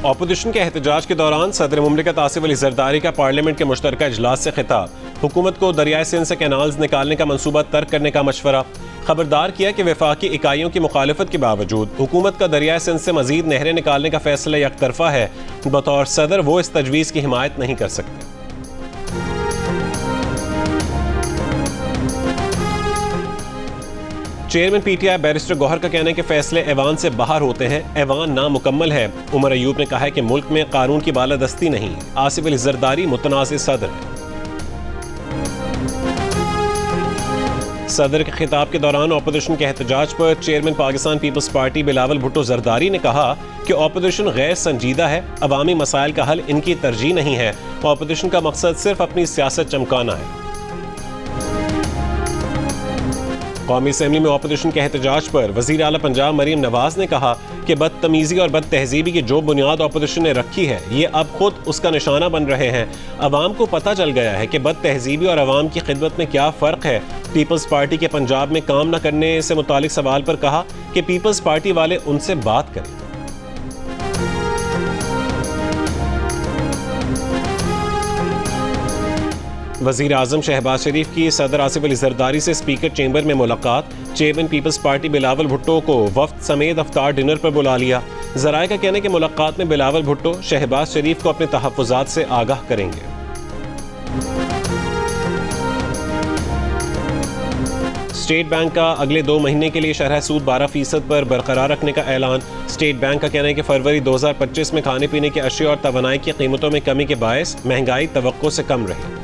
Opposition के एहतजाज के दौरान सदर मुमलिकत आसिफ अली जरदारी का पार्लियामेंट के मुश्तरका इजलास से खिताब। हुकूमत को दरियाए सिंध से कैनाल्स निकालने का मंसूबा तर्क करने का मशवरा। खबरदार किया कि वफाकी इकाइयों की मुखालफत के बावजूद हुकूमत का दरियाए सिंध से मजीद नहरें निकालने का फैसला यकतरफा है। बतौर सदर वो इस तजवीज़ की हिमायत नहीं कर सकते। चेयरमैन पीटीआई बैरिस्टर गौहर का कहना है कि फैसले ऐवान से बाहर होते हैं, ऐवान नामुकम्मल है। उमर अयूब ने कहा है कि मुल्क में कानून की बालादस्ती नहीं। आसिफ अली जरदारी मुतनाज़ सदर है। सदर के खिताब के दौरान अपोजिशन के एहतजाज पर chairman Pakistan peoples party Bilawal Bhutto Zardari ने कहा कि अपोजिशन गैर संजीदा है, अवामी मसाइल का हल इनकी तरजीह नहीं है। अपोजिशन का मकसद सिर्फ अपनी सियासत चमकाना है। कौमी असम्बली में अपोजिशन के एहतजाज पर वज़ीर आला पंजाब मरीम नवाज ने कहा कि बदतमीजी और बद तहजीबी की जो बुनियाद अपोजिशन ने रखी है, ये अब खुद उसका निशाना बन रहे हैं। अवाम को पता चल गया है कि बद तहजीबी और अवाम की खिदमत में क्या फ़र्क है। पीपल्स पार्टी के पंजाब में काम न करने से मुतालिक सवाल पर कहा कि पीपल्स पार्टी वाले उनसे बात करें। वज़ीर आज़म शहबाज शरीफ की सदर आसिफ अली जरदारी से स्पीकर चेंबर में मुलाकात। Chairman peoples party Bilawal Bhutto को वफ्द समेत अफ्तार डिनर पर बुला लिया। ज़राए का कहना है कि मुलाकात में बिलावल भुट्टो शहबाज शरीफ को अपने तहफ़्फ़ुज़ात से आगाह करेंगे। स्टेट बैंक का अगले 2 महीने के लिए शरह सूद 12% पर बरकरार रखने का ऐलान। स्टेट बैंक का कहना है कि फरवरी 2025 में खाने पीने के अशिया और तवानाई की कीमतों में कमी के बायस महंगाई तवक्को से कम रही।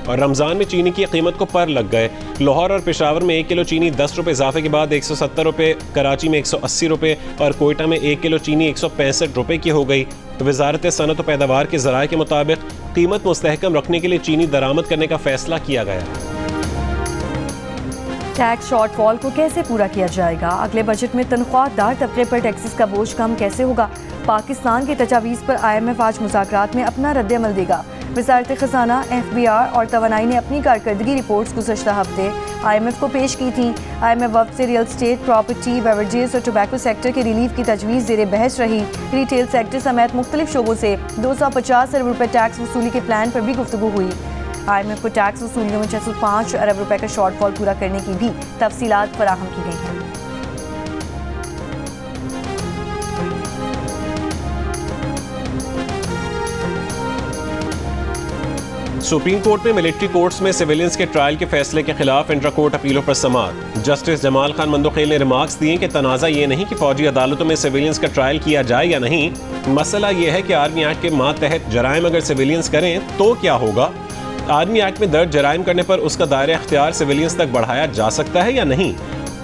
और रमज़ान में चीनी की कीमत को पर लग गए। लाहौर और पेशावर में 1 किलो चीनी 10 रुपये इजाफे के बाद 170 रुपये, कराची में 180 रुपये और कोयटा में 1 किलो चीनी 165 रुपये की हो गई। वजारत सनत और पैदावार के ज़राए के मुताबिक कीमत मुस्तहकम रखने के लिए चीनी दरामद करने का फैसला किया गया है। टैक्स शॉर्टफॉल को कैसे पूरा किया जाएगा? अगले बजट में तनख्वाहदार तबके पर टैक्सेस का बोझ कम कैसे होगा? पाकिस्तान की तजावीज़ पर IMF आज मुज़ाकरात में अपना रद्द-ए-अमल देगा। वज़ारत ख़ज़ाना, FBR और तवानाई ने अपनी कारकर्दगी रिपोर्ट्स गुज़श्ता हफ्ते IMF को पेश की थी। IMF वफ्द से रियल स्टेट, प्रॉपर्टी, बेवरेजेस और टोबैको सेक्टर के रिलीफ की तजवीज़ ज़ेरे बहस रही। रिटेल सेक्टर समेत मुख्तलिफ शोबों से 250 अरब रुपये टैक्स वसूली के प्लान पर भी गुफ्तगू हुई। IMF को टैक्स वसूलियों में 605 अरब रुपये का शॉर्टफॉल पूरा करने की भी तफसीलात फराहम की गई हैं। सुप्रीम कोर्ट में मिलिट्री कोर्ट्स में सिविलियंस के ट्रायल के फैसले के खिलाफ इंट्रा कोर्ट अपीलों पर समाअत। जस्टिस जमाल खान मंदोखेल ने रिमार्क्स दिए कि तनाज़ा ये नहीं कि फौजी अदालतों में सिविलियंस का ट्रायल किया जाए या नहीं, मसला ये है कि आर्मी एक्ट के मातहत जराइम अगर सिविलियंस करें तो क्या होगा। आर्मी एक्ट में दर्ज जराइम करने पर उसका दायरा इख्तियार सिविलियंस तक बढ़ाया जा सकता है या नहीं।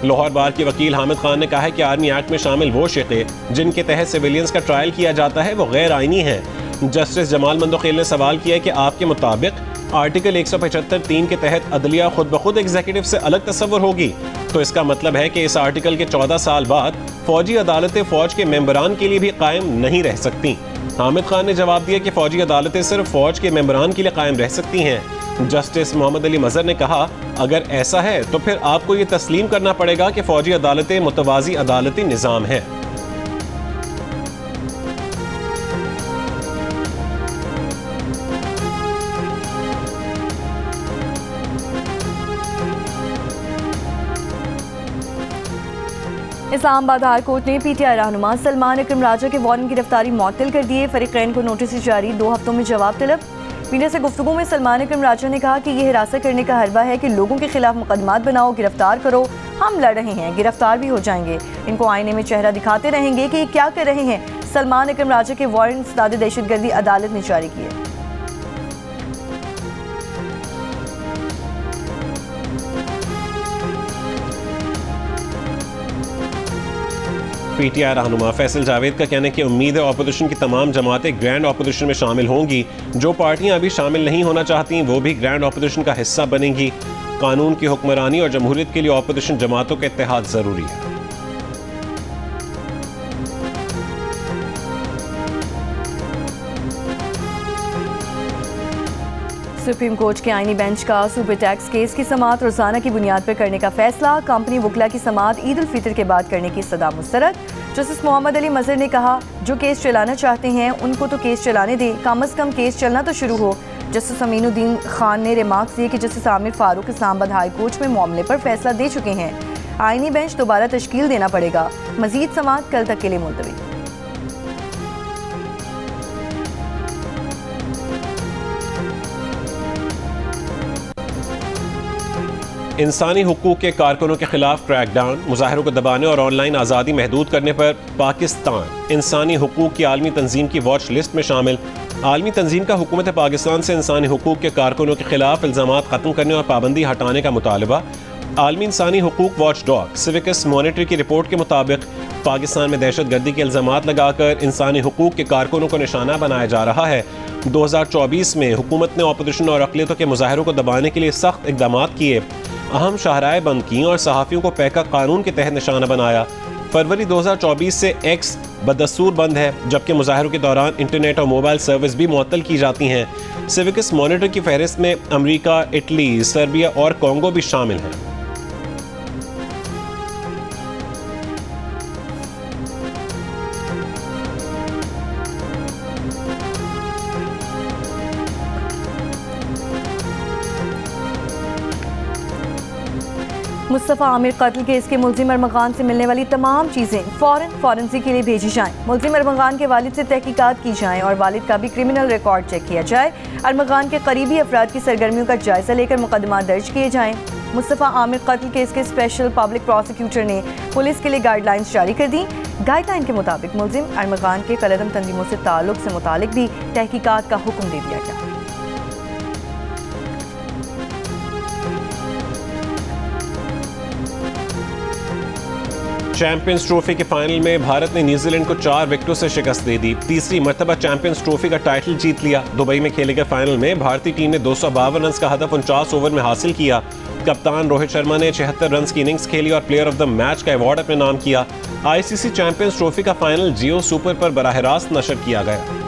लाहौर बार के वकील हामिद खान ने कहा है कि आर्मी एक्ट में शामिल वो शिक़े जिनके तहत सिविलियंस का ट्रायल किया जाता है वो गैर आइनी है। जस्टिस जमाल मंदोखेल ने सवाल किया कि आपके मुताबिक आर्टिकल 175(3) के तहत अदलिया खुद ब खुद एग्जीक्यूटिव से अलग तस्वर होगी, तो इसका मतलब है कि इस आर्टिकल के 14 साल बाद फौजी अदालतें फौज के मेंबरान के लिए भी कायम नहीं रह सकती। हामिद खान ने जवाब दिया कि फौजी अदालतें सिर्फ फौज के मेंबरान के लिए कायम रह सकती हैं। जस्टिस मोहम्मद अली मजहर ने कहा, अगर ऐसा है तो फिर आपको ये तस्लीम करना पड़ेगा कि फौजी अदालतें मुतवाज़ी अदालती निज़ाम है। इस्लामाबाद हाई कोर्ट ने PTI रहनुमा सलमान अकरम राजा के वारंट गिरफ्तारी मुअत्तल कर दिए। फरीकैन को नोटिस जारी, 2 हफ्तों में जवाब तलब। मीडिया से गुफ्तगू में सलमान अकरम राजा ने कहा कि यह हिरासत करने का हरबा है कि लोगों के खिलाफ मुकदमात बनाओ, गिरफ्तार करो। हम लड़ रहे हैं, गिरफ्तार भी हो जाएंगे। इनको आईने में चेहरा दिखाते रहेंगे कि ये क्या कर रहे हैं। सलमान अकरम राजा के वारंट दाद दहशतगर्दी अदालत ने जारी किए। PTI रहनुमा फैसल जावेद का कहना है कि उम्मीद है अपोजिशन की तमाम जमातें ग्रैंड अपोजिशन में शामिल होंगी। जो पार्टियां अभी शामिल नहीं होना चाहती वो भी ग्रैंड अपोजिशन का हिस्सा बनेंगी। कानून की हुक्मरानी और जमहूरियत के लिए अपोजिशन जमातों का इत्तेहाद जरूरी है। सुप्रीम कोर्ट के आईनी बेंच का सुपर टैक्स केस की समाअत रोजाना की बुनियाद पर करने का फैसला। कंपनी वकला की समाअत ईद उल फितर के बाद करने की सदा मुस्तरद। जस्टिस मोहम्मद अली मजहर ने कहा, जो केस चलाना चाहते हैं उनको तो केस चलाने दें, कम अज कम केस चलना तो शुरू हो। जस्टिस अमीनुद्दीन खान ने रिमार्क्स दिए कि justice Aamir Farooq Islamabad high court में मामले पर फैसला दे चुके हैं। आईनी बेंच दोबारा तश्कील देना पड़ेगा। मजीद समाअत कल तक के लिए मुलतवी। इंसानी हुकूक के कारकुनों के खिलाफ क्रैकडाउन, मुजाहिरों को दबाने और ऑनलाइन आज़ादी महदूद करने पर पाकिस्तान इंसानी हुकूक की आलमी तंजीम की वॉच लिस्ट में शामिल। आलमी तंजीम का हुकूमत पाकिस्तान से इंसानी हुकूक के कारकुनों के खिलाफ इल्ज़ामात ख़त्म करने और पाबंदी हटाने का मुतालबा। आलमी इंसानी हुकूक वॉच डॉग सिविकस मॉनिटर की रिपोर्ट के मुताबिक पाकिस्तान में दहशत गर्दी के इल्ज़ामात लगाकर इंसानी हुकूक के कारकुनों को निशाना बनाया जा रहा है। 2024 में हुकूमत ने ऑपोजिशन और अक़लियतों के मुजाहिरों को दबाने के लिए सख्त इक़दाम किए, अहम शाहराएँ बंद की और सहाफ़ियों को पैका कानून के तहत निशाना बनाया। फरवरी 2024 से एक्स बदस्तूर बंद है, जबकि मुजाहिरों के दौरान इंटरनेट और मोबाइल सर्विस भी मुअत्तल की जाती हैं। सिविकस मॉनिटर की फहरिस्त में अमरीका, इटली, सर्बिया और कॉन्गो भी शामिल हैं। मुस्तफ़ा आमिर कत्ल केस के मुल्जिम अरमगान से मिलने वाली तमाम चीज़ें फॉरेंसिक के लिए भेजी जाएं। मुल्जिम अरमगान के वालिद से तहकीकात की जाएं और वालिद का भी क्रिमिनल रिकॉर्ड चेक किया जाए। अरमगान के करीबी अफराद की सरगर्मियों का जायजा लेकर मुकदमा दर्ज किए जाएं। मुस्तफ़ा आमिर कत्ल केस के स्पेशल पब्लिक प्रोसिक्यूटर ने पुलिस के लिए गाइडलाइंस जारी कर दी। गाइडलाइन के मुताबिक मुल्जिम अरमगान के कलअदम तंजीमों से ताल्लुक से मुतालिक भी तहकीकात का हुक्म दे दिया गया। चैंपियंस ट्रॉफी के फाइनल में भारत ने न्यूजीलैंड को 4 विकेटों से शिकस्त दे दी। तीसरी मरतबा चैंपियंस ट्रॉफी का टाइटल जीत लिया। दुबई में खेले गए फाइनल में भारतीय टीम ने 252 रन का हदफ 49 ओवर में हासिल किया। कप्तान रोहित शर्मा ने 76 रन की इनिंग्स खेली और प्लेयर ऑफ द मैच का अवार्ड अपने नाम किया। आईसीसी चैंपियंस ट्रॉफी का फाइनल जियो सुपर पर बराह रास्त नशर किया गया।